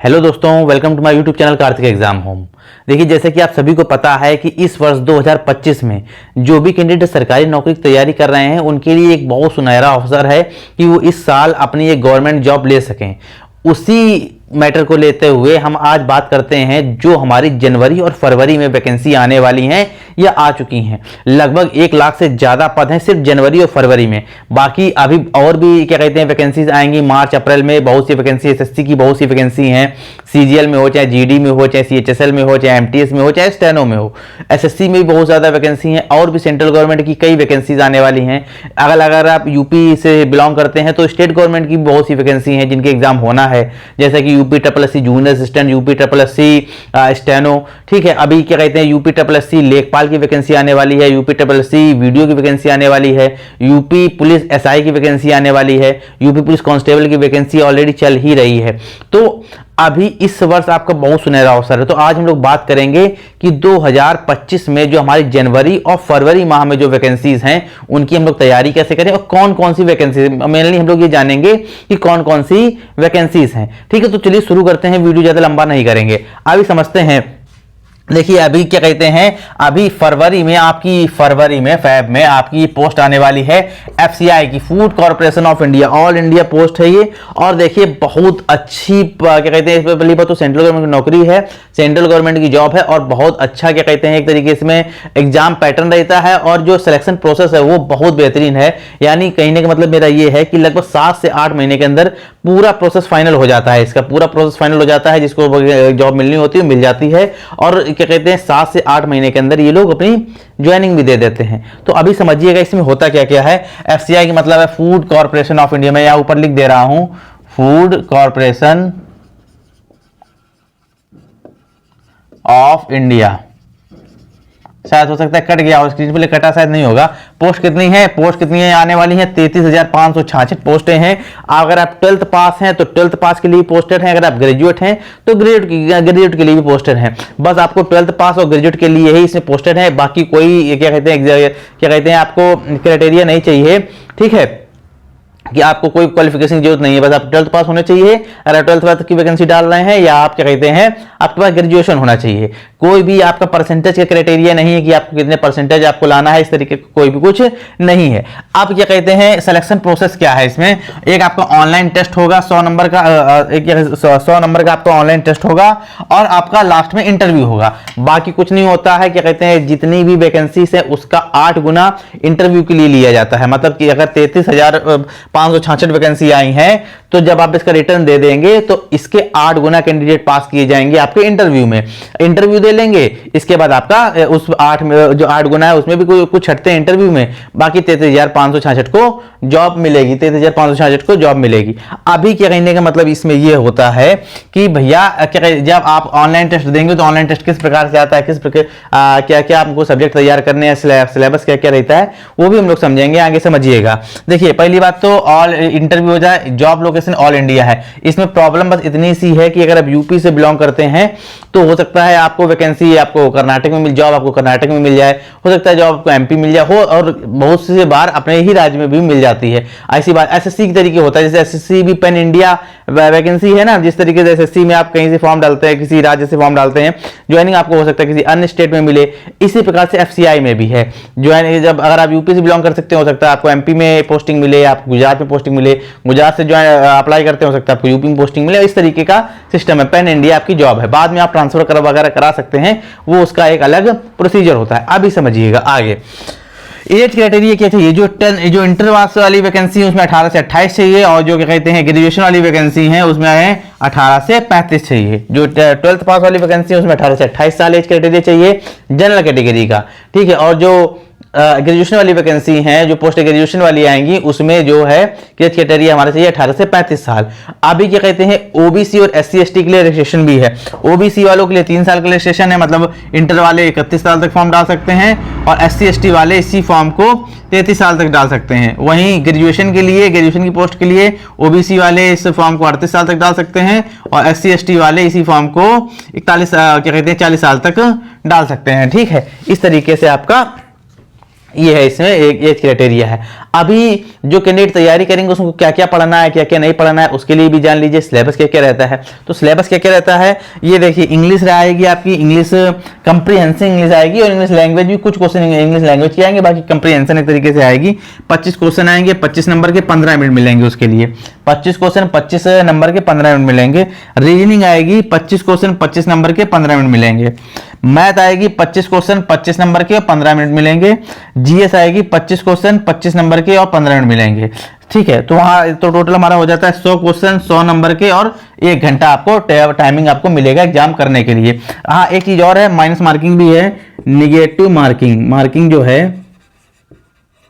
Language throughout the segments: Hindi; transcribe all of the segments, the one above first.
हेलो दोस्तों, welcome to my YouTube channel Kartik exam home. देखिए, जैसे कि आप सभी को पता है कि इस वर्ष 2025 में जो भी कैंडिडेट सरकारी नौकरी की तैयारी कर रहे हैं उनके लिए एक बहुत सुनहरा अवसर है कि वो इस साल अपनी एक गवर्नमेंट जॉब ले सकें। उसी मैटर को लेते हुए हम आज बात करते हैं जो हमारी जनवरी और फरवरी में वैकेंसी आने वाली हैं या आ चुकी हैं। लगभग 1 लाख से ज़्यादा पद हैं सिर्फ जनवरी और फरवरी में। बाकी अभी और भी क्या कहते हैं वैकेंसीज आएंगी मार्च अप्रैल में। बहुत सी वैकेंसी एसएससी की बहुत सी वैकेंसी हैं, सीजीएल में हो, चाहे जीडी में हो, चाहे सीएचएसएल में हो, चाहे एमटीएस में हो, चाहे स्टेनो में हो। एसएससी में भी बहुत ज़्यादा वैकेंसी हैं और भी सेंट्रल गवर्नमेंट की कई वैकेंसीज आने वाली हैं। अगर आप यूपी से बिलोंग करते हैं तो स्टेट गवर्नमेंट की बहुत सी वैकेंसी हैं जिनके एग्जाम होना है, जैसे कि UP SSC junior assistant, UP SSC steno. ठीक है, अभी क्या कहते हैं यूपी SSC लेखपाल की वैकेंसी आने वाली है, यूपी SSC वीडियो की वैकेंसी आने वाली है, यूपी पुलिस एसआई की वैकेंसी आने वाली है, यूपी पुलिस कांस्टेबल की वैकेंसी ऑलरेडी चल ही रही है। तो अभी इस वर्ष आपका बहुत सुनहरा अवसर है। तो आज हम लोग बात करेंगे कि 2025 में जो हमारी जनवरी और फरवरी माह में जो वैकेंसीज हैं उनकी हम लोग तैयारी कैसे करें और कौन कौन सी वैकेंसी, मेनली हम लोग ये जानेंगे कि कौन कौन सी वैकेंसीज हैं। ठीक है, तो चलिए शुरू करते हैं, वीडियो ज्यादा लंबा नहीं करेंगे, अभी समझते हैं। देखिए, अभी क्या कहते हैं, अभी फरवरी में फैब में आपकी पोस्ट आने वाली है एफसीआई की, food corporation of India, all India post है ये। और देखिए बहुत अच्छी क्या कहते हैं, पहली बात तो सेंट्रल गवर्नमेंट की नौकरी है, सेंट्रल गवर्नमेंट की जॉब है और बहुत अच्छा क्या कहते हैं एक तरीके से में एग्जाम पैटर्न रहता है और जो सिलेक्शन प्रोसेस है वो बहुत बेहतरीन है। यानी कहने का मतलब मेरा ये है कि लगभग 7 से 8 महीने के अंदर पूरा प्रोसेस फाइनल हो जाता है, इसका पूरा प्रोसेस फाइनल हो जाता है, जिसको जॉब मिलनी होती है मिल जाती है। और क्या कहते हैं 7 से 8 महीने के अंदर ये लोग अपनी ज्वाइनिंग भी दे देते हैं। तो अभी समझिएगा इसमें होता क्या क्या है। एफसीआई की मतलब है फूड कॉर्पोरेशन ऑफ इंडिया, मैं यहां ऊपर लिख दे रहा हूं फूड कॉर्पोरेशन ऑफ इंडिया। शायद हो सकता है कट गया, स्क्रीन पे कटा शायद नहीं होगा। पोस्ट कितनी है आने वाली है 33,566 पोस्टें हैं। अगर आप 12th पास हैं तो 12th पास के लिए पोस्टेड हैं, अगर आप ग्रेजुएट हैं तो ग्रेजुएट के लिए भी पोस्टेड हैं। बस आपको 12th पास और ग्रेजुएट के लिए ही इसमें पोस्टेड है, बाकी कोई क्या कहते हैं आपको क्राइटेरिया नहीं चाहिए। ठीक है, कि आपको कोई क्वालिफिकेशन की जरूरत नहीं है, बस आप 12th पास होने चाहिए। अगर 12th पास की वैकेंसी डाल रहे हैं या आप क्या कहते हैं आपके पास ग्रेजुएशन होना चाहिए। कोई भी आपका परसेंटेज का क्राइटेरिया नहीं है कि आपको कितने परसेंटेज आपको लाना है, इस तरीके का कोई भी कुछ नहीं है। आप क्या कहते हैं सिलेक्शन प्रोसेस क्या है इसमें, एक आपका ऑनलाइन टेस्ट होगा 100 नंबर का, 100 नंबर का आपका ऑनलाइन टेस्ट होगा और आपका लास्ट में इंटरव्यू होगा। बाकी कुछ नहीं होता है। क्या कहते हैं जितनी भी वैकेंसी है उसका 8 गुना इंटरव्यू के लिए लिया जाता है। मतलब कि अगर 33,566 वैकेंसी आई हैं तो जब आप इसका रिटर्न दे देंगे तो इसके 8 गुना कैंडिडेट पास किए जाएंगे आपके इंटरव्यू में। इंटरव्यू दे लेंगे, इसके बाद आपका उस 8 में जो 8 गुना है उसमें भी कुछ हटते हैं इंटरव्यू में, बाकी 33,566 को जॉब मिलेगी, 33,566 को जॉब मिलेगी। अभी क्या कहने का मतलब इसमें यह होता है कि भैया जब आप ऑनलाइन टेस्ट देंगे तो ऑनलाइन टेस्ट किस प्रकार से आता है, किस प्रकार क्या क्या आपको सब्जेक्ट तैयार करने हैं, सिलेबस क्या क्या रहता है वो भी हम लोग समझेंगे, आगे समझिएगा। देखिए, पहली बात तो ऑल इंटरव्यू हो जाए, जॉब लोकेशन ऑल इंडिया है। इसमें प्रॉब्लम बस इतनी सी है कि अगर आप यूपी से बिलोंग करते हैं तो हो सकता है आपको वैकेंसी आपको कर्नाटक में मिल, जॉब आपको कर्नाटक में मिल जाए, हो सकता है जॉब आपको एमपी मिल जाए, हो और बहुत से बार अपने ही राज्य में भी मिल जाती है। ऐसी बात एसएससी की तरीके होता है, जैसे एसएससी भी पैन इंडिया वैकेंसी है ना, जिस तरीके से एसएससी में आप कहीं से फॉर्म डालते हैं, किसी राज्य से फॉर्म डालते हैं, ज्वाइनिंग आपको हो सकता है किसी अन्य स्टेट में मिले, इसी प्रकार से एफसीआई में भी है ज्वाइनिंग। जब अगर आप यूपी से बिलोंग कर सकते हो सकता है आपको एमपी में पोस्टिंग मिले, आपको गुजरात में पोस्टिंग मिले, गुजरात से ज्वाइन अप्लाई करते हो सकता है आपको यूपी में पोस्टिंग मिले। इस तरीके का सिस्टम है, पैन इंडिया आपकी जॉब है, बाद में आप ट्रांसफर वगैरह करा सकते हैं, वो उसका एक अलग प्रोसीजर होता है। अभी समझिएगा आगे एज क्राइटेरिया क्या चाहिए। जो इंटर पास वाली वैकेंसी है उसमें 18 से 28 चाहिए और जो क्या कहते हैं ग्रेजुएशन वाली वैकेंसी है उसमें है 18 से 35 चाहिए। जो 12th पास वाली वैकेंसी है उसमें 18 से 28 साल एज क्राइटेरिया चाहिए जनरल कैटेगरी का। ठीक है, और जो ग्रेजुएशन वाली वैकेंसी हैं, जो पोस्ट ग्रेजुएशन वाली आएंगी उसमें जो है एज क्राइटेरिया हमारे चाहिए 18 से 35 साल। अभी क्या कहते हैं ओबीसी और एससी एसटी के लिए रजिस्ट्रेशन भी है। ओबीसी वालों के लिए 3 साल का रजिस्ट्रेशन है, मतलब इंटर वाले 31 साल तक फॉर्म डाल सकते हैं और एससी एसटी वाले इसी फॉर्म को 33 साल तक डाल सकते हैं। वहीं ग्रेजुएशन के लिए, ग्रेजुएशन की पोस्ट के लिए ओबीसी वाले इस फॉर्म को 38 साल तक डाल सकते हैं और एससी एसटी वाले इसी फॉर्म को 41 क्या कहते हैं 40 साल तक डाल सकते हैं। ठीक है, इस तरीके से आपका ये है, इसमें एक एज क्राइटेरिया है। अभी जो कैंडिडेट तैयारी करेंगे उसको क्या क्या पढ़ना है, क्या क्या नहीं पढ़ना है, उसके लिए भी जान लीजिए सिलेबस क्या क्या रहता है। तो सिलेबस क्या क्या रहता है ये देखिए, इंग्लिश आएगी आपकी, इंग्लिश कंप्रीहेंसिव इंग्लिश आएगी, और इंग्लिश लैंग्वेज भी कुछ क्वेश्चन इंग्लिश लैंग्वेज के आएंगे, बाकी कंप्रीहेंशन एक तरीके से आएगी। 25 क्वेश्चन आएंगे, 25 नंबर के 15 मिनट मिलेंगे उसके लिए। 25 क्वेश्चन 25 नंबर के 15 मिनट मिलेंगे। रीजनिंग आएगी 25 क्वेश्चन 25 नंबर के 15 मिनट मिलेंगे। मैथ आएगी 25 क्वेश्चन 25 नंबर के और 15 मिनट मिलेंगे। जीएस आएगी 25 क्वेश्चन 25 नंबर के और 15 मिनट मिलेंगे। ठीक है, तो वहां तो टोटल हमारा हो जाता है 100 क्वेश्चन 100 नंबर के, और 1 घंटा आपको टाइमिंग आपको मिलेगा एग्जाम करने के लिए। हाँ, एक चीज और है, माइनस मार्किंग भी है, निगेटिव मार्किंग जो है,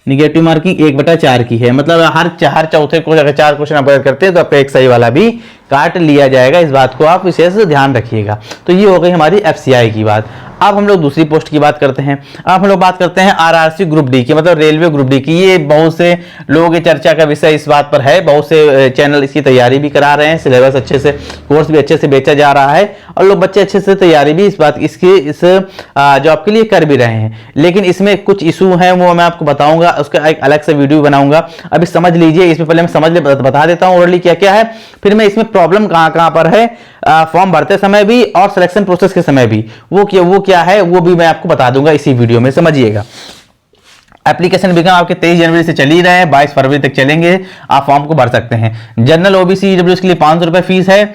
निगेटिव मार्किंग 1/4 की है। मतलब हर चौथे को अगर 4 क्वेश्चन आप करते हैं तो आपका एक सही वाला भी काट लिया जाएगा। इस बात को आप विशेष ध्यान रखिएगा। तो ये हो गई हमारी एफसीआई की बात। अब हम लोग दूसरी पोस्ट की बात करते हैं। अब हम लोग बात करते हैं आरआरसी ग्रुप डी की, मतलब रेलवे ग्रुप डी की। ये बहुत से लोगों की चर्चा का विषय इस बात पर है, बहुत से चैनल इसकी तैयारी भी करा रहे हैं, सिलेबस अच्छे से, कोर्स भी अच्छे से बेचा जा रहा है, और लोग बच्चे अच्छे से तैयारी भी इस जॉब के लिए कर भी रहे हैं। लेकिन इसमें कुछ इशू हैं, वो मैं आपको बताऊंगा, उसका एक अलग से वीडियो बनाऊंगा। अभी समझ लीजिए, इसमें पहले मैं बता देता हूँ ऑलरेडी क्या क्या है, फिर मैं इसमें प्रॉब्लम कहां पर है फॉर्म भरते समय भी और सिलेक्शन प्रोसेस के समय भी, वो क्या है वो भी मैं आपको बता दूंगा इसी वीडियो में, समझिएगा। एप्लीकेशन बिगम आपके 23 जनवरी से चल ही रहे हैं, 22 फरवरी तक चलेंगे, आप फॉर्म को भर सकते हैं। जनरल ओबीसी ईडब्ल्यूएस के लिए 500 रुपए फीस है,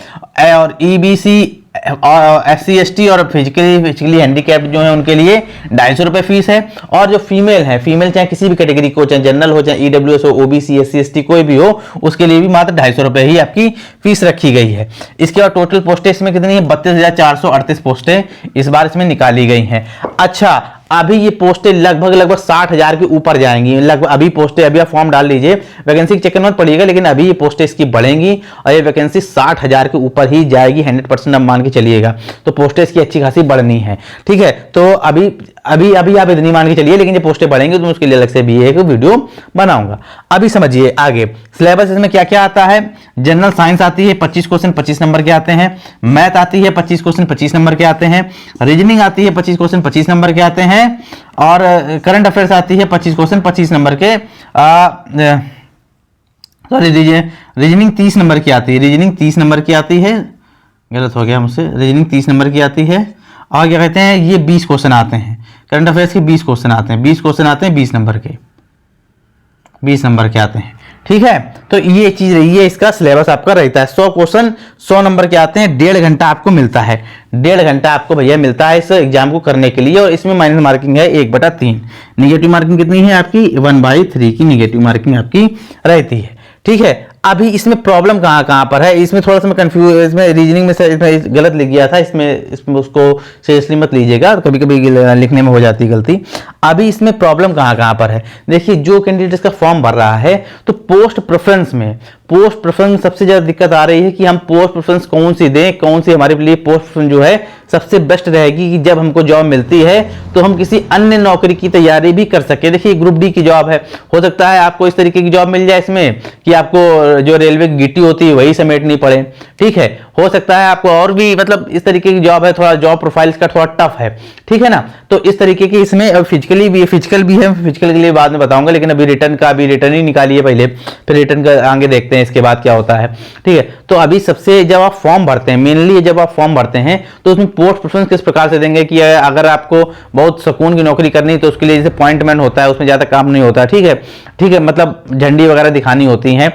और ईबीसी और एससी एसटी और फिजिकली हैंडीकैप्ड जो है उनके लिए 250 रुपए फीस है। और जो फीमेल है, फीमेल चाहे किसी भी कैटेगरी को, चाहे जनरल हो, चाहे ईडब्ल्यूएस हो, ओबीसी एससी एसटी कोई भी हो, उसके लिए भी मात्र 250 रुपए ही आपकी फीस रखी गई है। इसके बाद टोटल पोस्टें इसमें कितनी है, 32,438 पोस्टें इस बार इसमें निकाली गई हैं। अच्छा, अभी ये पोस्टें लगभग 60,000 के ऊपर जाएंगी। लगभग अभी पोस्टें, अभी आप फॉर्म डाल लीजिए, वैकेंसी के चक्कर मत पड़िएगा, लेकिन अभी ये पोस्टें इसकी बढ़ेंगी और ये वैकेंसी 60,000 के ऊपर ही जाएगी। 100% आप मान के चलिएगा, तो पोस्टें इसकी अच्छी खासी बढ़नी है। ठीक है, तो अभी आप इतनी मान के चलिए, लेकिन ये पोस्टें बढ़ेंगी तो उसके लिए अलग से भी एक वीडियो बनाऊंगा। अभी समझिए आगे सिलेबस इसमें क्या क्या आता है। जनरल साइंस आती है, 25 क्वेश्चन 25 नंबर के आते हैं। मैथ आती है, 25 क्वेश्चन 25 नंबर के आते हैं। रीजनिंग आती है, 25 क्वेश्चन 25 नंबर के आते हैं। और करंट अफेयर्स आती है, 25 क्वेश्चन 25 नंबर के, सॉरी रीजनिंग 30 नंबर की आती है। रीजनिंग 30 नंबर की आती है, गलत हो गया मुझसे, रीजनिंग 30 नंबर की आती है। और क्या कहते हैं, ये 20 क्वेश्चन आते हैं, करंट अफेयर्स के 20 क्वेश्चन आते हैं, 20 क्वेश्चन आते हैं 20 नंबर के, 20 नंबर के आते हैं। ठीक है, तो ये चीज रही है, इसका सिलेबस आपका रहता है। 100 क्वेश्चन 100 नंबर के आते हैं, 1.5 घंटा आपको मिलता है। 1.5 घंटा आपको भैया मिलता है इस एग्जाम को करने के लिए। और इसमें माइनस मार्किंग है 1/3। निगेटिव मार्किंग कितनी है आपकी, 1/3 की निगेटिव मार्किंग आपकी रहती है। ठीक है, अभी इसमें प्रॉब्लम कहाँ पर है, इसमें थोड़ा सा मैं कंफ्यूज, इसमें रीजनिंग में गलत लिख गया था, इसमें उसको सीरियसली मत लीजिएगा, कभी कभी लिखने में हो जाती है गलती। अभी इसमें प्रॉब्लम कहाँ पर है, देखिए जो कैंडिडेट इसका फॉर्म भर रहा है, तो पोस्ट प्रेफरेंस सबसे ज्यादा दिक्कत आ रही है कि हम पोस्ट प्रेफरेंस कौन सी दें, कौन सी हमारे लिए पोस्ट प्रेफरेंस जो है सबसे बेस्ट रहेगी कि जब हमको जॉब मिलती है तो हम किसी अन्य नौकरी की तैयारी भी कर सके। देखिए ग्रुप डी की जॉब है, हो सकता है आपको इस तरीके की जॉब मिल जाए इसमें कि आपको जो रेलवे की गिट्टी होती है वही समेटनी पड़े। ठीक है, हो सकता है आपको और भी मतलब इस तरीके की जॉब है, थोड़ा जॉब प्रोफाइल का थोड़ा टफ है। ठीक है ना, तो इस तरीके की इसमें फिजिकल भी है, फिजिकल के लिए बाद में बताऊंगा, लेकिन अभी रिटर्न ही निकालिए पहले, फिर रिटर्न का आगे देखते हैं इसके बाद क्या होता है। ठीक है, तो अभी सबसे जब आप फॉर्म भरते हैं, मेनली जब आप फॉर्म भरते हैं तो उसमें पोस्ट प्रेफरेंस किस प्रकार से देंगे कि अगर आपको बहुत सुकून की नौकरी करनी है तो उसके लिए जैसे अपॉइंटमेंट होता है, उसमें ज्यादा काम नहीं होता। ठीक है, मतलब झंडी वगैरह दिखानी होती है,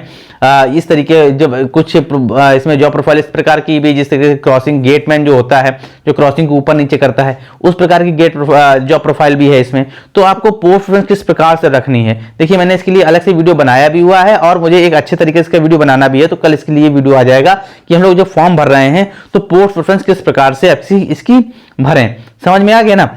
इस तरीके जब कुछ इसमें जॉब प्रोफाइल इस प्रकार की भी, जिस तरीके से क्रॉसिंग गेटमैन जो होता है, जो क्रॉसिंग को ऊपर नीचे करता है, उस प्रकार की जॉब प्रोफाइल भी है इसमें। तो आपको पोस्ट प्रेफरेंस किस प्रकार से रखनी है, देखिए मैंने इसके लिए अलग से वीडियो बनाया भी हुआ है और मुझे एक अच्छे तरीके से इसका वीडियो बनाना भी है, तो कल इसके लिए वीडियो आ जाएगा कि हम लोग जो फॉर्म भर रहे हैं तो पोस्ट प्रेफरेंस किस प्रकार से इसकी भरें। समझ में आ गया ना।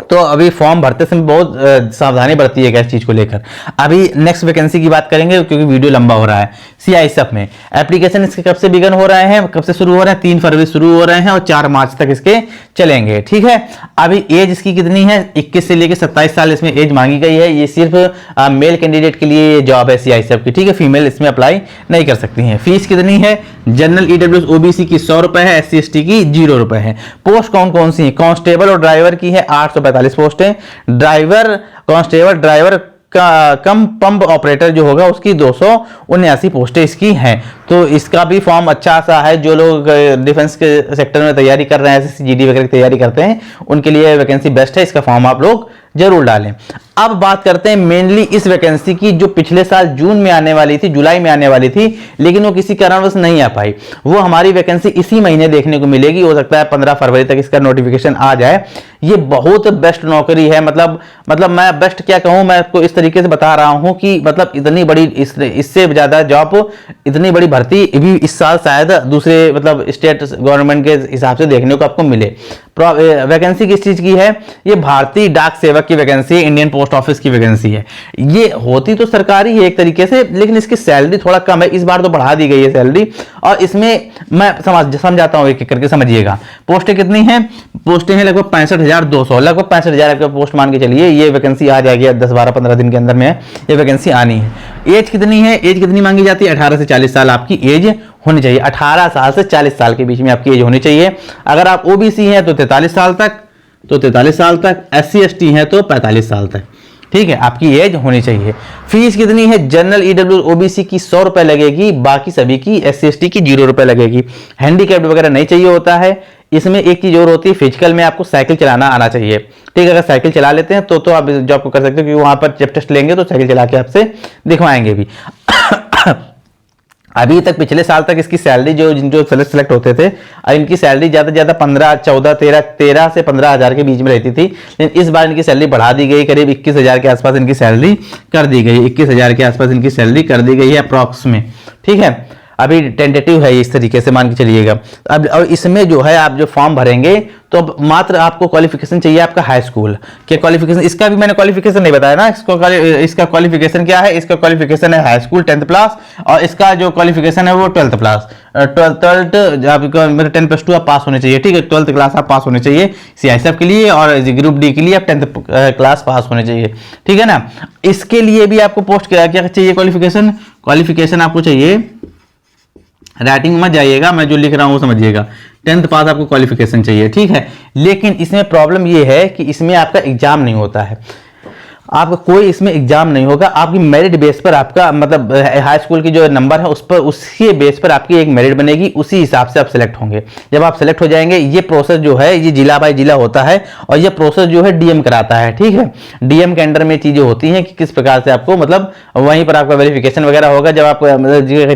तो अभी फॉर्म भरते समय बहुत सावधानी बरती है इस चीज को लेकर। अभी नेक्स्ट वैकेंसी की बात करेंगे क्योंकि वीडियो लंबा हो रहा है। सीआईएसएफ में एप्लीकेशन इसके कब से बिगन हो रहे हैं, कब से शुरू हो रहे हैं, 3 फरवरी शुरू हो रहे हैं और 4 मार्च तक इसके चलेंगे। ठीक है, अभी एज इसकी कितनी है, 21 से लेकर 27 साल इसमें एज मांगी गई है। ये सिर्फ मेल कैंडिडेट के लिए जॉब है सीआईएसएफ की। ठीक है, फीमेल इसमें अप्लाई नहीं कर सकती है। फीस कितनी है, जनरल ईडब्ल्यूएस ओबीसी की 100 रुपए है, एससी एसटी की 0 रुपए है। पोस्ट कौन कौन सी है, कांस्टेबल और ड्राइवर की है 800 245 पोस्टें। ड्राइवर कांस्टेबल ड्राइवर का कम पंप ऑपरेटर जो होगा उसकी 279 पोस्टें इसकी हैं। तो इसका भी फॉर्म अच्छा सा है। जो लोग डिफेंस के सेक्टर में तैयारी कर रहे हैं, एसएससी जीडी वगैरह की तैयारी करते हैं, उनके लिए वैकेंसी बेस्ट है। इसका फॉर्म आप लोग जरूर डालें। अब बात करते हैं मेनली इस वैकेंसी की जो पिछले साल जून में आने वाली थी, जुलाई में आने वाली थी, लेकिन वो किसी कारणवश नहीं आ पाई। वो हमारी वैकेंसी इसी महीने देखने को मिलेगी। हो सकता है 15 फरवरी तक इसका नोटिफिकेशन आ जाए। ये बहुत बेस्ट नौकरी है। मतलब मैं बेस्ट क्या कहूं, मैं आपको इस तरीके से बता रहा हूं कि मतलब इतनी बड़ी इससे ज्यादा जॉब, इतनी बड़ी भर्ती भी इस साल शायद दूसरे मतलब स्टेट गवर्नमेंट के हिसाब से देखने को आपको मिले। वैकेंसी किस चीज की है? ये भारतीय डाक सेवक की वैकेंसी है, इंडियन पोस्ट ऑफिस की वैकेंसी है। ये होती तो सरकारी है एक तरीके से, लेकिन इसकी सैलरी थोड़ा कम है। इस बार तो बढ़ा दी गई है सैलरी। और इसमें मैं समझाता हूं एक एक करके, समझिएगा। पोस्टें कितनी हैं? पोस्टें हैं लगभग 65,200, लगभग 65,000 का पोस्ट मान के चलिए। ये वैकेंसी आ जाएगी 10, 12, 15 दिन के अंदर में ये वैकेंसी आनी है। एज कितनी है? एज कितनी मांगी जाती है? 18 से 40 साल आपकी एज होनी चाहिए। 18 साल से 40 साल के बीच में आपकी एज होनी चाहिए। अगर आप ओबीसी हैं तो 43 साल तक, SC ST हैं तो 45 साल तक। ठीक है, आपकी एज होनी चाहिए। फीस कितनी है? जनरल ईडब्ल्यू ओबीसी की 100 रुपए लगेगी, बाकी सभी की SC ST की 0 रुपए लगेगी। हैंडीकैप्ड वगैरह नहीं चाहिए होता है। इसमें एक चीज और होती है, फिजिकल में आपको साइकिल चलाना आना चाहिए। ठीक है, अगर साइकिल चला लेते हैं तो आप इस जॉब को कर सकते हो, क्योंकि वहां पर जब टेस्ट लेंगे तो साइकिल चला के आपसे दिखवाएंगे भी। अभी तक पिछले साल तक इसकी सैलरी जो सेलेक्ट होते थे, इनकी सैलरी ज्यादा से ज्यादा 15, 14, 13 से 15,000 के बीच में रहती थी। लेकिन इस बार इनकी सैलरी बढ़ा दी गई, करीब 21,000 के आसपास इनकी सैलरी कर दी गई। 21,000 के आसपास इनकी सैलरी कर दी गई है अप्रॉक्स में। ठीक है, अभी टेंटेटिव है इस तरीके से मान के चलिएगा। अब और इसमें जो है आप जो फॉर्म भरेंगे तो अब मात्र आपको क्वालिफिकेशन चाहिए आपका हाई स्कूल के क्वालिफिकेशन। इसका भी मैंने क्वालिफिकेशन नहीं बताया ना, इसका क्वालिफिकेशन क्या है? इसका क्वालिफिकेशन है हाई स्कूल 10th क्लास, और इसका जो क्वालिफिकेशन है वो 12th क्लास। 10+2 आप पास होने चाहिए। ठीक है, 12th क्लास आप पास होने चाहिए CISF के लिए, और ग्रुप डी के लिए आप 10th क्लास पास होने चाहिए। ठीक है ना। इसके लिए भी आपको पोस्ट क्या चाहिए? क्वालिफिकेशन आपको चाहिए, राइटिंग मत जाइएगा, मैं जो लिख रहा हूं वो समझिएगा। 10th पास आपको क्वालिफिकेशन चाहिए। ठीक है, लेकिन इसमें प्रॉब्लम ये है कि इसमें आपका एग्जाम नहीं होता है। आपका कोई इसमें एग्जाम नहीं होगा। आपकी मेरिट बेस पर आपका मतलब हाई स्कूल की जो नंबर है उस पर, उसके बेस पर आपकी एक मेरिट बनेगी, उसी हिसाब से आप सेलेक्ट होंगे। जब आप सेलेक्ट हो जाएंगे, ये प्रोसेस जो है ये जिला बाय जिला होता है, और ये प्रोसेस जो है डीएम कराता है। ठीक है, डीएम के अंडर में चीजें होती हैं कि किस प्रकार से आपको मतलब वहीं पर आपका वेरिफिकेशन वगैरह होगा। जब आप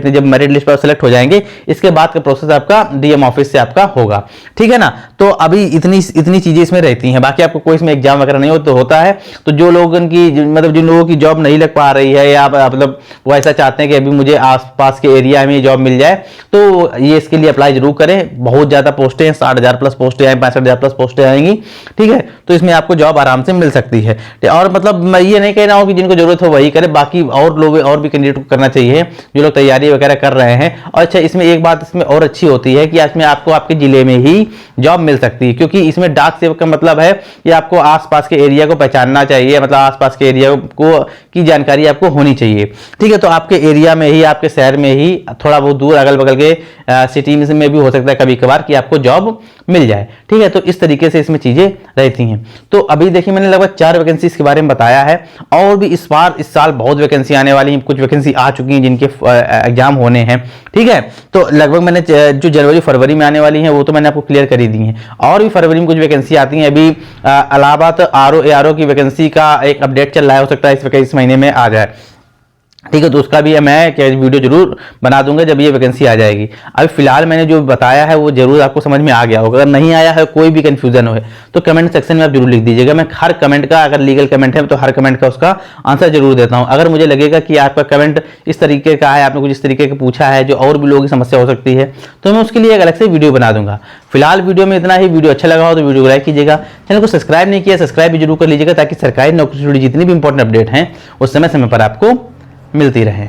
जब मेरिट लिस्ट पर सेलेक्ट हो जाएंगे, इसके बाद का प्रोसेस आपका डीएम ऑफिस से आपका होगा। ठीक है ना। तो अभी इतनी चीजें इसमें रहती हैं, बाकी आपको कोई इसमें एग्जाम वगैरह नहीं होता है। तो जो लोग मतलब जिन लोगों की जॉब नहीं लग पा रही है, या मतलब वो ऐसा चाहते हैं कि अभी मुझे आसपास के एरिया में जॉब मिल जाए, तो ये इसके लिए अप्लाई जरूर करें। बहुत ज्यादा पोस्टें हैं, 60,000 प्लस पोस्टें हैं, 65,000 प्लस पोस्टें आएंगी। ठीक है, तो इसमें आपको जॉब आराम से मिल सकती है। और मतलब मैं ये नहीं कह रहा हूं कि जिनको जरूरत हो वही करे, बाकी और लोग और भी कैंडिडेट को करना चाहिए जो लोग तैयारी वगैरह कर रहे हैं। और अच्छा, इसमें एक बात इसमें और अच्छी होती है कि इसमें आपको आपके जिले में ही जॉब मिल सकती है, क्योंकि इसमें डाक सेवक का मतलब है कि आपको आसपास के एरिया को पहचानना चाहिए, मतलब आसपास के एरिया को की जानकारी आपको होनी चाहिए। ठीक है, तो आपके एरिया में ही, आपके शहर में ही, थोड़ा बहुत दूर अगल बगल के सिटी में भी हो सकता है कभी कभार कि आपको जॉब मिल जाए। ठीक है, तो इस तरीके से इसमें चीजें रहती हैं। तो अभी देखिए मैंने लगभग 4 वैकेंसी के बारे में बताया है, और भी इस साल बहुत वैकेंसी आने वाली हैं। कुछ वैकेंसी आ चुकी हैं जिनके एग्जाम होने हैं। ठीक है, तो लगभग मैंने जो जनवरी फरवरी में आने वाली हैं वो तो मैंने आपको क्लियर कर ही दी हैं, और भी फरवरी में कुछ वैकेंसी आती हैं। अभी इलाहाबाद ARO की वैकेंसी का एक अपडेट चल रहा है, हो सकता है इस महीने में आ जाए। ठीक है, तो उसका भी मैं वीडियो जरूर बना दूंगा जब ये वैकेंसी आ जाएगी। अभी फिलहाल मैंने जो बताया है वो जरूर आपको समझ में आ गया होगा। अगर नहीं आया है, कोई भी कंफ्यूजन हो तो कमेंट सेक्शन में आप जरूर लिख दीजिएगा। मैं हर कमेंट का, अगर लीगल कमेंट है तो हर कमेंट का उसका आंसर जरूर देता हूं। अगर मुझे लगेगा कि आपका कमेंट इस तरीके का है, आपने कुछ इस तरीके का पूछा है जो और भी लोगों की समस्या हो सकती है, तो मैं उसके लिए एक अलग से वीडियो बना दूंगा। फिलहाल वीडियो में इतना ही। वीडियो अच्छा लगा हो तो वीडियो को लाइक कीजिएगा, चैनल को सब्सक्राइब नहीं किया सब्सक्राइब भी जरूर कर लीजिएगा, ताकि सरकारी नौकरी से जुड़ी जितनी भी इंपॉर्टेंट अपडेट हैं वो समय समय पर आपको मिलती रहे।